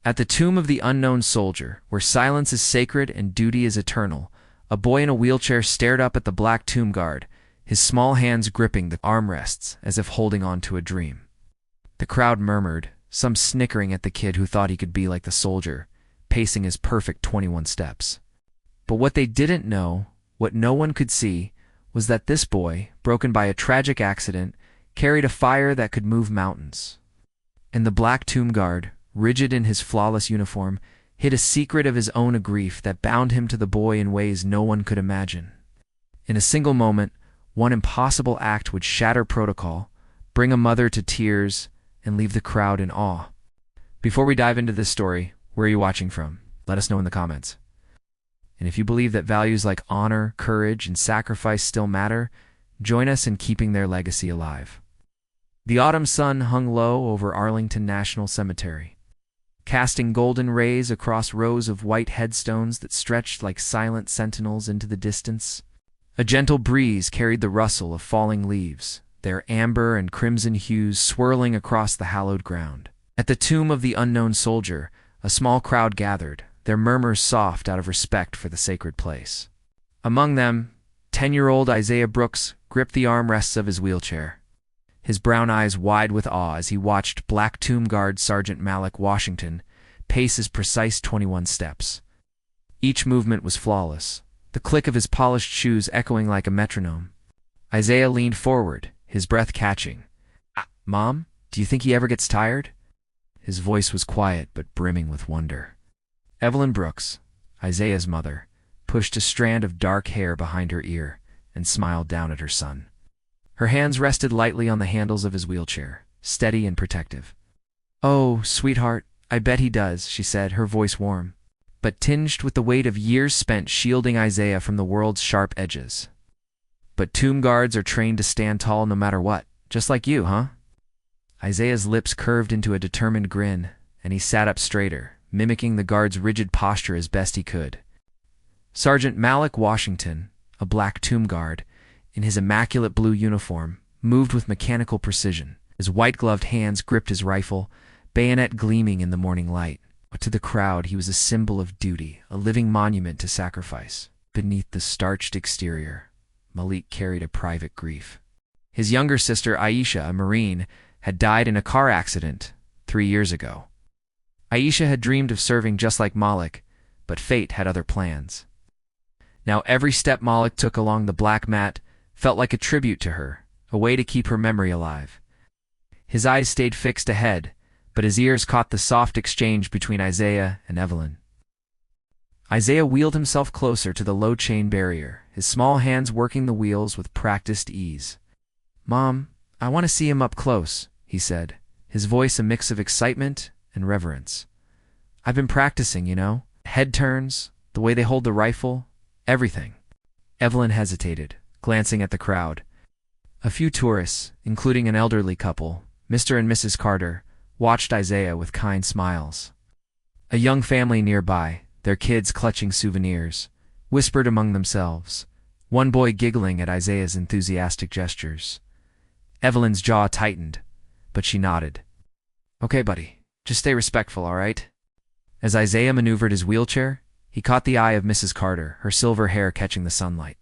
At the tomb of the unknown soldier, where silence is sacred and duty is eternal, a boy in a wheelchair stared up at the black tomb guard, his small hands gripping the armrests as if holding on to a dream. The crowd murmured, some snickering at the kid who thought he could be like the soldier, pacing his perfect 21 steps. But what they didn't know, what no one could see, was that this boy, broken by a tragic accident, carried a fire that could move mountains. And the black tomb guard, rigid in his flawless uniform, hid a secret of his own grief that bound him to the boy in ways no one could imagine. In a single moment, one impossible act would shatter protocol, bring a mother to tears, and leave the crowd in awe. Before we dive into this story, where are you watching from? Let us know in the comments. And if you believe that values like honor, courage, and sacrifice still matter, join us in keeping their legacy alive. The autumn sun hung low over Arlington National Cemetery, casting golden rays across rows of white headstones that stretched like silent sentinels into the distance. A gentle breeze carried the rustle of falling leaves, their amber and crimson hues swirling across the hallowed ground. At the tomb of the unknown soldier, a small crowd gathered, their murmurs soft out of respect for the sacred place. Among them, 10-year-old Isaiah Brooks gripped the armrests of his wheelchair, his brown eyes wide with awe as he watched Black Tomb Guard Sergeant Malik Washington pace his precise 21 steps. Each movement was flawless, the click of his polished shoes echoing like a metronome. Isaiah leaned forward, his breath catching. "Mom, do you think he ever gets tired?" His voice was quiet but brimming with wonder. Evelyn Brooks, Isaiah's mother, pushed a strand of dark hair behind her ear and smiled down at her son. Her hands rested lightly on the handles of his wheelchair, steady and protective. "Oh, sweetheart, I bet he does," she said, her voice warm, but tinged with the weight of years spent shielding Isaiah from the world's sharp edges. "But tomb guards are trained to stand tall no matter what, just like you, huh?" Isaiah's lips curved into a determined grin, and he sat up straighter, mimicking the guard's rigid posture as best he could. Sergeant Malik Washington, a black tomb guard, in his immaculate blue uniform, moved with mechanical precision. His white-gloved hands gripped his rifle, bayonet gleaming in the morning light. But to the crowd, he was a symbol of duty, a living monument to sacrifice. Beneath the starched exterior, Malik carried a private grief. His younger sister, Aisha, a Marine, had died in a car accident 3 years ago. Aisha had dreamed of serving just like Malik, but fate had other plans. Now every step Malik took along the black mat felt like a tribute to her, a way to keep her memory alive. His eyes stayed fixed ahead, but his ears caught the soft exchange between Isaiah and Evelyn. Isaiah wheeled himself closer to the low chain barrier, his small hands working the wheels with practiced ease. "Mom, I want to see him up close," he said, his voice a mix of excitement and reverence. "I've been practicing, you know. Head turns, the way they hold the rifle, everything." Evelyn hesitated, glancing at the crowd. A few tourists, including an elderly couple, Mr. and Mrs. Carter, watched Isaiah with kind smiles. A young family nearby, their kids clutching souvenirs, whispered among themselves, one boy giggling at Isaiah's enthusiastic gestures. Evelyn's jaw tightened, but she nodded. "Okay, buddy, just stay respectful, all right?" As Isaiah maneuvered his wheelchair, he caught the eye of Mrs. Carter, her silver hair catching the sunlight.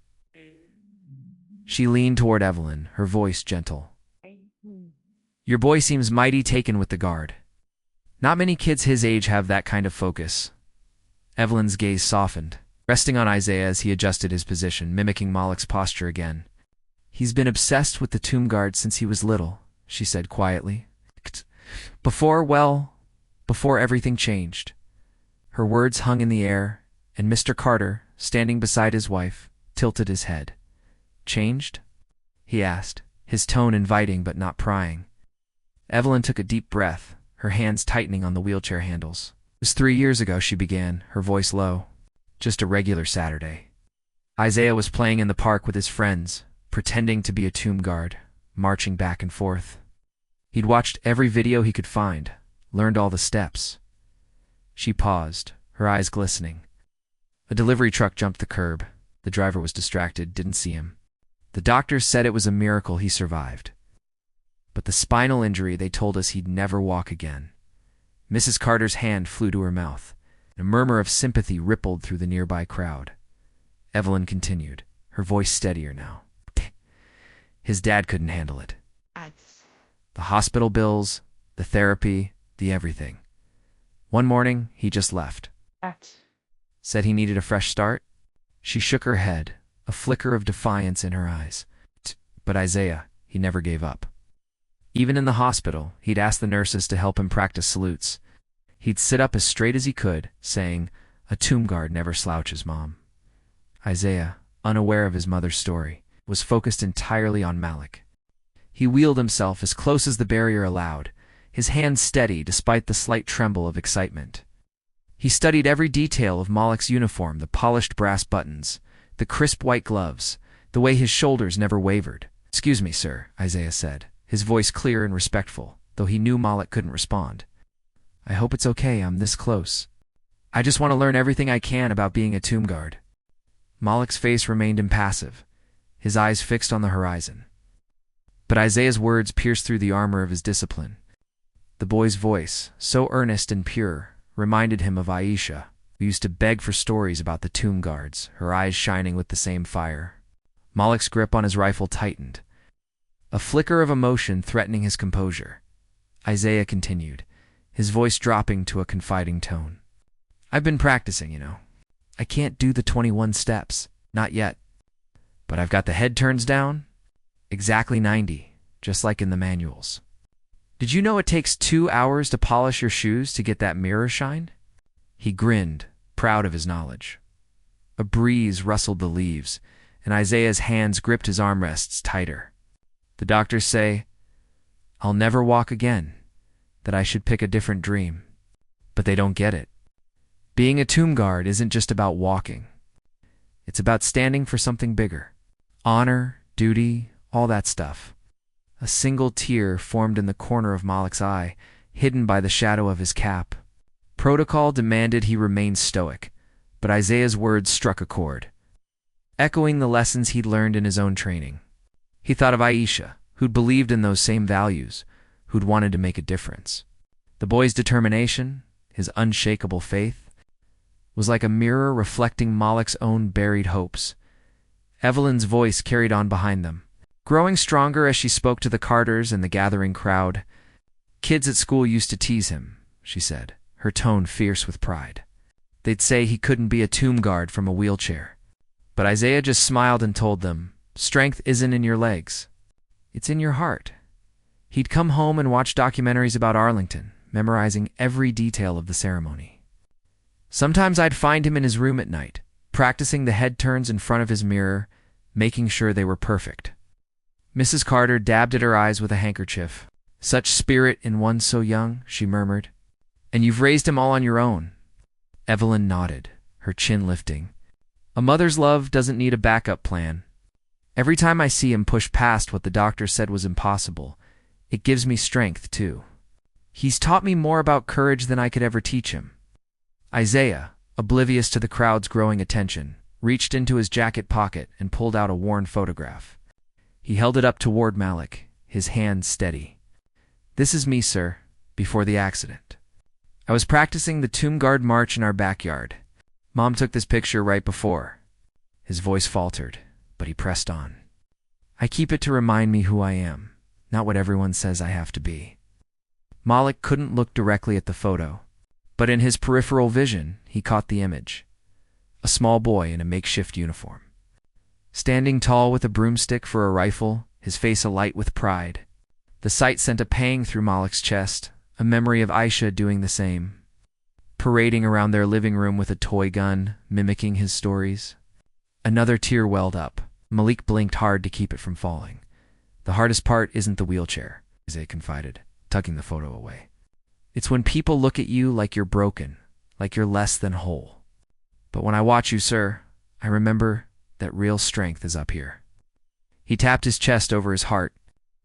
She leaned toward Evelyn, her voice gentle. "Your boy seems mighty taken with the guard. Not many kids his age have that kind of focus." Evelyn's gaze softened, resting on Isaiah as he adjusted his position, mimicking Malik's posture again. "He's been obsessed with the tomb guard since he was little," she said quietly. Before everything changed." Her words hung in the air, and Mr. Carter, standing beside his wife, tilted his head. "Changed?" he asked, his tone inviting but not prying. Evelyn took a deep breath, her hands tightening on the wheelchair handles. "It was 3 years ago," she began, her voice low. "Just a regular Saturday. Isaiah was playing in the park with his friends, pretending to be a tomb guard, marching back and forth. He'd watched every video he could find, learned all the steps." She paused, her eyes glistening. A delivery truck jumped the curb. The driver was distracted, didn't see him. The doctors said it was a miracle he survived. But the spinal injury, they told us he'd never walk again. Mrs. Carter's hand flew to her mouth, and a murmur of sympathy rippled through the nearby crowd. Evelyn continued, her voice steadier now. His dad couldn't handle it. The hospital bills, the therapy, the everything. One morning, he just left. Said he needed a fresh start. She shook her head, a flicker of defiance in her eyes. But Isaiah, he never gave up. Even in the hospital, he'd ask the nurses to help him practice salutes. He'd sit up as straight as he could, saying, "A tomb guard never slouches, Mom." Isaiah, unaware of his mother's story, was focused entirely on Malik. He wheeled himself as close as the barrier allowed, his hands steady despite the slight tremble of excitement. He studied every detail of Malik's uniform, the polished brass buttons, the crisp white gloves, the way his shoulders never wavered. "Excuse me, sir," Isaiah said, his voice clear and respectful, though he knew Malik couldn't respond. "I hope it's okay I'm this close. I just want to learn everything I can about being a tomb guard." Malik's face remained impassive, his eyes fixed on the horizon. But Isaiah's words pierced through the armor of his discipline. The boy's voice, so earnest and pure, reminded him of Aisha, who used to beg for stories about the tomb guards, her eyes shining with the same fire. Malik's grip on his rifle tightened, a flicker of emotion threatening his composure. Isaiah continued, his voice dropping to a confiding tone. "I've been practicing, you know. I can't do the 21 steps, not yet. But I've got the head turns down, exactly 90, just like in the manuals. Did you know it takes 2 hours to polish your shoes to get that mirror shine?" He grinned, proud of his knowledge. A breeze rustled the leaves, and Isaiah's hands gripped his armrests tighter. "The doctors say I'll never walk again, that I should pick a different dream. But they don't get it. Being a tomb guard isn't just about walking. It's about standing for something bigger. Honor, duty, all that stuff." A single tear formed in the corner of Malik's eye, hidden by the shadow of his cap. Protocol demanded he remain stoic, but Isaiah's words struck a chord, echoing the lessons he'd learned in his own training. He thought of Aisha, who'd believed in those same values, who'd wanted to make a difference. The boy's determination, his unshakable faith, was like a mirror reflecting Malik's own buried hopes. Evelyn's voice carried on behind them, growing stronger as she spoke to the Carters and the gathering crowd. "Kids at school used to tease him," she said, her tone fierce with pride. "They'd say he couldn't be a tomb guard from a wheelchair. But Isaiah just smiled and told them, 'Strength isn't in your legs. It's in your heart.'" He'd come home and watch documentaries about Arlington, memorizing every detail of the ceremony. Sometimes I'd find him in his room at night, practicing the head turns in front of his mirror, making sure they were perfect. Mrs. Carter dabbed at her eyes with a handkerchief. "Such spirit in one so young," she murmured. "And you've raised him all on your own." Evelyn nodded, her chin lifting. "A mother's love doesn't need a backup plan. Every time I see him push past what the doctor said was impossible, it gives me strength, too. He's taught me more about courage than I could ever teach him." Isaiah, oblivious to the crowd's growing attention, reached into his jacket pocket and pulled out a worn photograph. He held it up toward Malik, his hand steady. "This is me, sir, before the accident. I was practicing the tomb guard march in our backyard. Mom took this picture right before." His voice faltered, but he pressed on. "I keep it to remind me who I am, not what everyone says I have to be." Malik couldn't look directly at the photo, but in his peripheral vision, he caught the image. A small boy in a makeshift uniform, standing tall with a broomstick for a rifle, his face alight with pride. The sight sent a pang through Malik's chest, a memory of Aisha doing the same, parading around their living room with a toy gun, mimicking his stories. Another tear welled up. Malik blinked hard to keep it from falling. "The hardest part isn't the wheelchair," Isaiah confided, tucking the photo away. "It's when people look at you like you're broken, like you're less than whole. But when I watch you, sir, I remember that real strength is up here." He tapped his chest over his heart.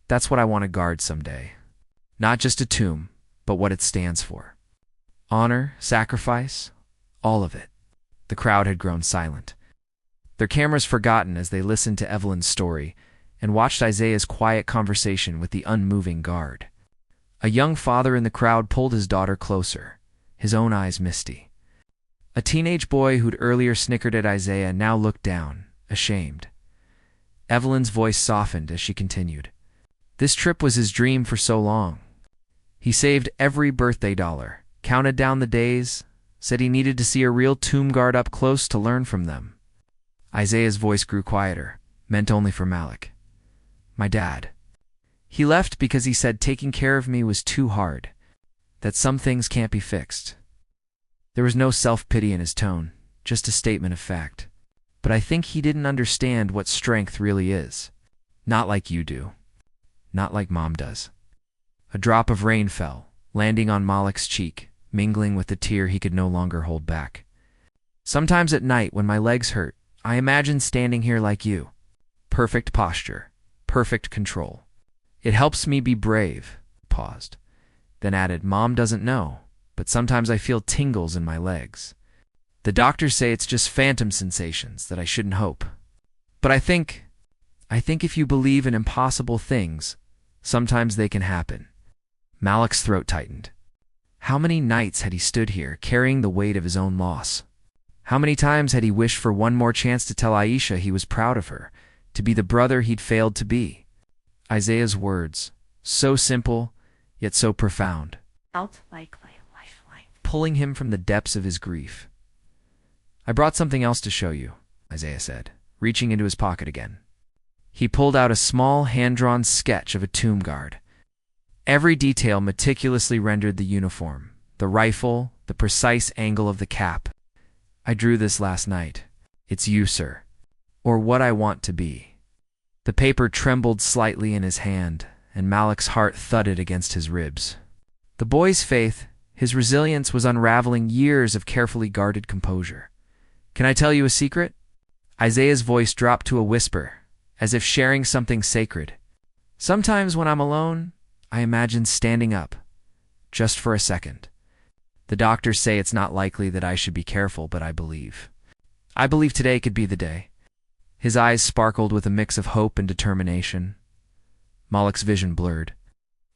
"That's what I want to guard someday. Not just a tomb, but what it stands for. Honor, sacrifice, all of it." The crowd had grown silent, their cameras forgotten as they listened to Evelyn's story and watched Isaiah's quiet conversation with the unmoving guard. A young father in the crowd pulled his daughter closer, his own eyes misty. A teenage boy who'd earlier snickered at Isaiah now looked down, ashamed. Evelyn's voice softened as she continued. This trip was his dream for so long. He saved every birthday dollar, counted down the days, said he needed to see a real tomb guard up close to learn from them. Isaiah's voice grew quieter, meant only for Malik. My dad. He left because he said taking care of me was too hard, that some things can't be fixed. There was no self-pity in his tone, just a statement of fact. But I think he didn't understand what strength really is. Not like you do. Not like Mom does. A drop of rain fell, landing on Malik's cheek, mingling with the tear he could no longer hold back. Sometimes at night when my legs hurt, I imagine standing here like you. Perfect posture, perfect control. It helps me be brave. Paused. Then added, Mom doesn't know, but sometimes I feel tingles in my legs. The doctors say it's just phantom sensations that I shouldn't hope. But I think if you believe in impossible things, sometimes they can happen. Malik's throat tightened. How many nights had he stood here, carrying the weight of his own loss? How many times had he wished for one more chance to tell Aisha he was proud of her, to be the brother he'd failed to be? Isaiah's words, so simple, yet so profound, Felt like my lifeline. pulling him from the depths of his grief. I brought something else to show you, Isaiah said, reaching into his pocket again. He pulled out a small, hand-drawn sketch of a tomb guard. Every detail meticulously rendered the uniform, the rifle, the precise angle of the cap. I drew this last night. It's you, sir. Or what I want to be. The paper trembled slightly in his hand, and Malik's heart thudded against his ribs. The boy's faith, his resilience was unraveling years of carefully guarded composure. Can I tell you a secret? Isaiah's voice dropped to a whisper, as if sharing something sacred. Sometimes when I'm alone, I imagine standing up, just for a second. The doctors say it's not likely that I should be careful, but I believe. I believe today could be the day. His eyes sparkled with a mix of hope and determination. Malik's vision blurred.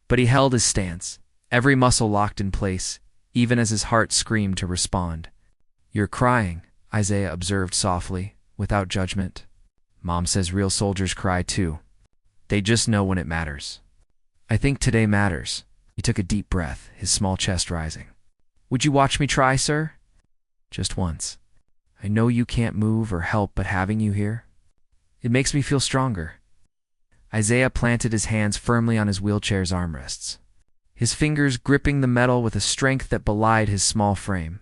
But he held his stance, every muscle locked in place, even as his heart screamed to respond. You're crying, Isaiah observed softly, without judgment. Mom says real soldiers cry too. They just know when it matters. I think today matters. He took a deep breath, his small chest rising. Would you watch me try, sir? Just once. I know you can't move or help, but having you here, it makes me feel stronger. Isaiah planted his hands firmly on his wheelchair's armrests, his fingers gripping the metal with a strength that belied his small frame.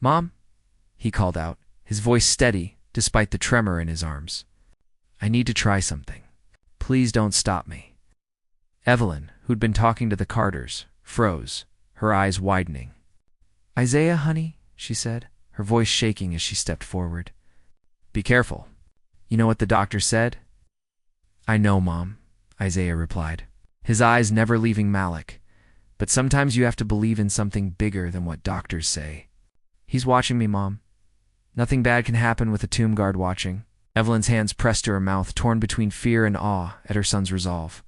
Mom? He called out, his voice steady despite the tremor in his arms. I need to try something. Please don't stop me. Evelyn, who'd been talking to the Carters, froze, her eyes widening. Isaiah, honey, she said, her voice shaking as she stepped forward. Be careful. You know what the doctor said? I know, Mom, Isaiah replied, his eyes never leaving Malik. But sometimes you have to believe in something bigger than what doctors say. He's watching me, Mom. Nothing bad can happen with a tomb guard watching. Evelyn's hands pressed to her mouth, torn between fear and awe at her son's resolve.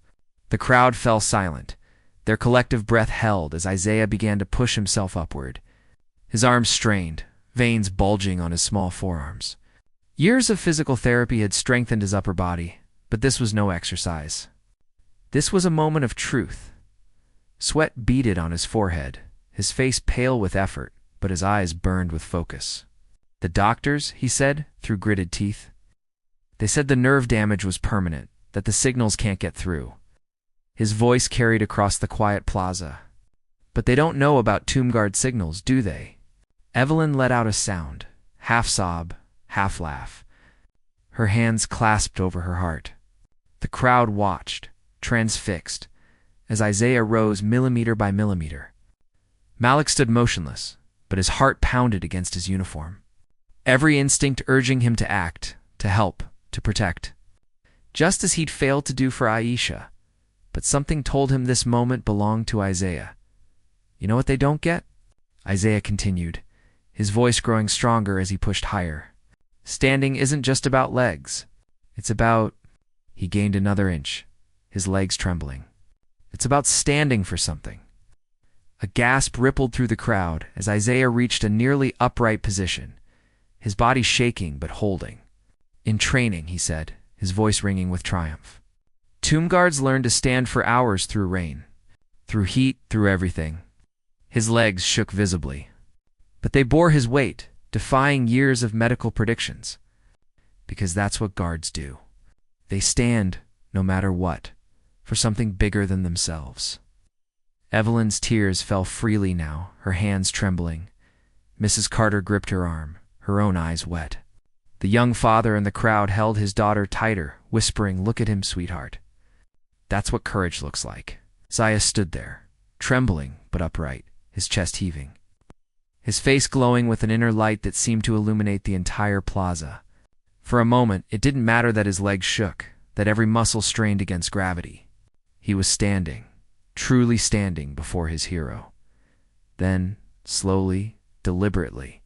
The crowd fell silent, their collective breath held as Isaiah began to push himself upward. His arms strained, veins bulging on his small forearms. Years of physical therapy had strengthened his upper body, but this was no exercise. This was a moment of truth. Sweat beaded on his forehead, his face pale with effort, but his eyes burned with focus. The doctors, he said, through gritted teeth. They said the nerve damage was permanent, that the signals can't get through. His voice carried across the quiet plaza. But they don't know about tomb guard signals, do they? Evelyn let out a sound, half sob, half laugh. Her hands clasped over her heart. The crowd watched, transfixed, as Isaiah rose millimeter by millimeter. Malik stood motionless, but his heart pounded against his uniform. Every instinct urging him to act, to help, to protect. Just as he'd failed to do for Aisha. But something told him this moment belonged to Isaiah. You know what they don't get? Isaiah continued, his voice growing stronger as he pushed higher. Standing isn't just about legs. It's about... He gained another inch, his legs trembling. It's about standing for something. A gasp rippled through the crowd as Isaiah reached a nearly upright position, his body shaking but holding. In training, he said, his voice ringing with triumph. Tomb guards learn to stand for hours through rain, through heat, through everything. His legs shook visibly. But they bore his weight, defying years of medical predictions. Because that's what guards do. They stand, no matter what, for something bigger than themselves. Evelyn's tears fell freely now, her hands trembling. Mrs. Carter gripped her arm, her own eyes wet. The young father in the crowd held his daughter tighter, whispering, "Look at him, sweetheart." That's what courage looks like. Isaiah stood there, trembling but upright, his chest heaving. His face glowing with an inner light that seemed to illuminate the entire plaza. For a moment, it didn't matter that his legs shook, that every muscle strained against gravity. He was standing, truly standing before his hero. Then, slowly, deliberately,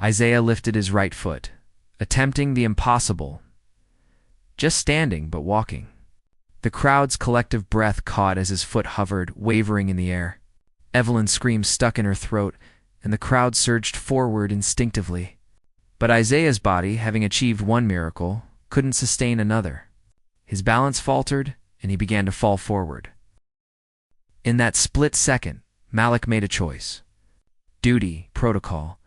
Isaiah lifted his right foot, attempting the impossible. Just standing, but walking. The crowd's collective breath caught as his foot hovered, wavering in the air. Evelyn's scream stuck in her throat, and the crowd surged forward instinctively. But Isaiah's body, having achieved one miracle, couldn't sustain another. His balance faltered, and he began to fall forward. In that split second, Malik made a choice. Duty, protocol,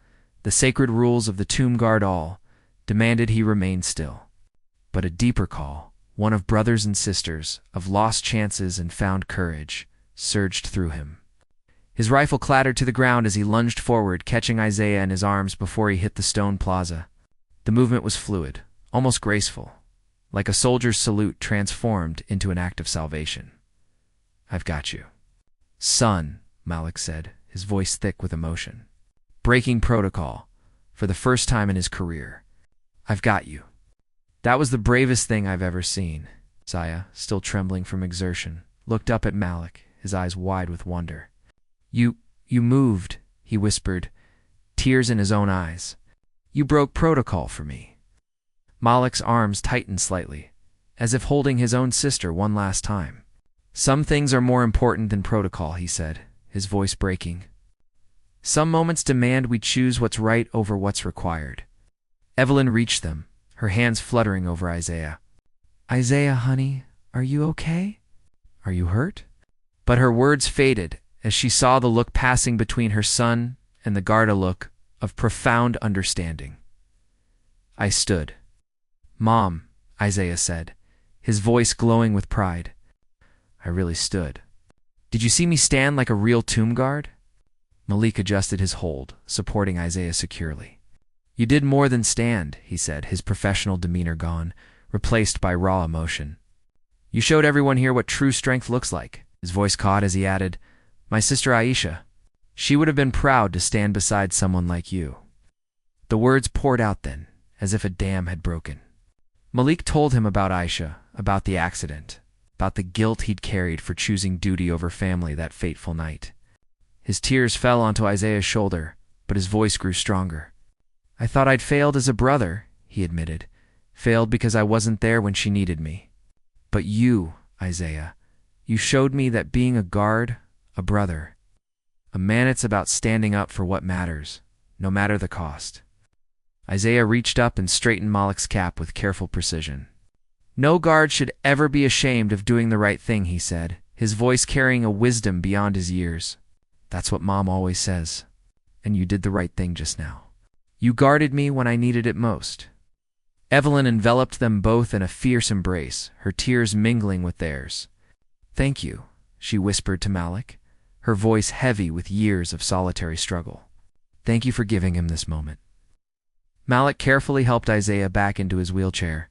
the sacred rules of the tomb guard all, demanded he remain still. But a deeper call, one of brothers and sisters, of lost chances and found courage, surged through him. His rifle clattered to the ground as he lunged forward, catching Isaiah in his arms before he hit the stone plaza. The movement was fluid, almost graceful, like a soldier's salute transformed into an act of salvation. "I've got you." "Son," Malik said, his voice thick with emotion. Breaking protocol, for the first time in his career. "I've got you." That was the bravest thing I've ever seen. Isaiah, still trembling from exertion, looked up at Malik, his eyes wide with wonder. You moved," he whispered, tears in his own eyes. "You broke protocol for me." Malik's arms tightened slightly, as if holding his own sister one last time. "Some things are more important than protocol," he said, his voice breaking. "Some moments demand we choose what's right over what's required." Evelyn reached them, her hands fluttering over Isaiah. "Isaiah, honey, are you okay? Are you hurt?" But her words faded as she saw the look passing between her son and the guard, a look of profound understanding. I stood. "Mom," Isaiah said, his voice glowing with pride. "I really stood. Did you see me stand like a real tomb guard?" Malik adjusted his hold, supporting Isaiah securely. "You did more than stand," he said, his professional demeanor gone, replaced by raw emotion. "You showed everyone here what true strength looks like." His voice caught as he added, "My sister Aisha, she would have been proud to stand beside someone like you." The words poured out then, as if a dam had broken. Malik told him about Aisha, about the accident, about the guilt he'd carried for choosing duty over family that fateful night. His tears fell onto Isaiah's shoulder, but his voice grew stronger. "I thought I'd failed as a brother," he admitted. "Failed because I wasn't there when she needed me. But you, Isaiah, you showed me that being a guard, a brother, a man, it's about standing up for what matters, no matter the cost." Isaiah reached up and straightened Malik's cap with careful precision. "No guard should ever be ashamed of doing the right thing," he said, his voice carrying a wisdom beyond his years. "That's what Mom always says. And you did the right thing just now. You guarded me when I needed it most." Evelyn enveloped them both in a fierce embrace, her tears mingling with theirs. "Thank you," she whispered to Malik, her voice heavy with years of solitary struggle. "Thank you for giving him this moment." Malik carefully helped Isaiah back into his wheelchair,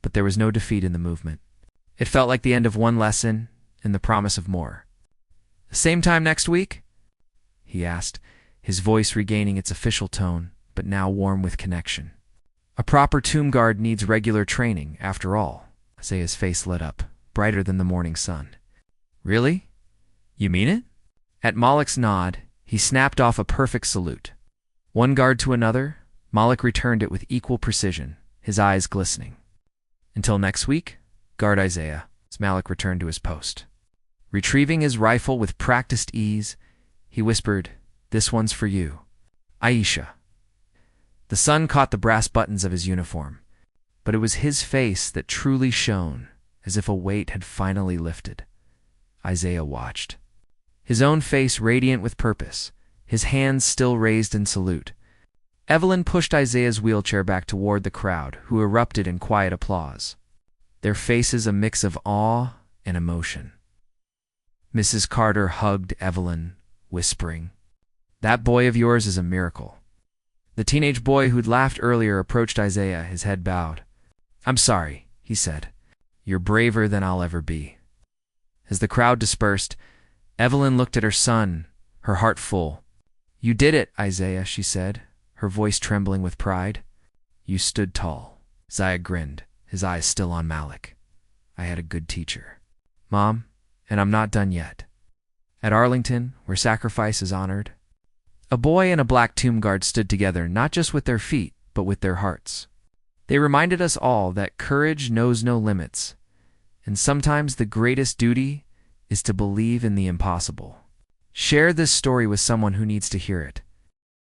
but there was no defeat in the movement. It felt like the end of one lesson and the promise of more. "Same time next week?" he asked, his voice regaining its official tone, but now warm with connection. "A proper tomb guard needs regular training, after all." Isaiah's face lit up, brighter than the morning sun. "Really? You mean it?" At Malik's nod, he snapped off a perfect salute. One guard to another, Malik returned it with equal precision, his eyes glistening. "Until next week, guard Isaiah," as Malik returned to his post. Retrieving his rifle with practiced ease, he whispered, "This one's for you, Aisha." The sun caught the brass buttons of his uniform, but it was his face that truly shone, as if a weight had finally lifted. Isaiah watched. His own face radiant with purpose, his hands still raised in salute. Evelyn pushed Isaiah's wheelchair back toward the crowd, who erupted in quiet applause, their faces a mix of awe and emotion. Mrs. Carter hugged Evelyn, whispering, "That boy of yours is a miracle." The teenage boy who'd laughed earlier approached Isaiah, his head bowed. "I'm sorry," he said. "You're braver than I'll ever be." As the crowd dispersed, Evelyn looked at her son, her heart full. "You did it, Isaiah," she said, her voice trembling with pride. "You stood tall." Isaiah grinned, his eyes still on Malik. "I had a good teacher, Mom, and I'm not done yet." At Arlington, where sacrifice is honored, a boy and a black tomb guard stood together not just with their feet, but with their hearts. They reminded us all that courage knows no limits, and sometimes the greatest duty is to believe in the impossible. Share this story with someone who needs to hear it.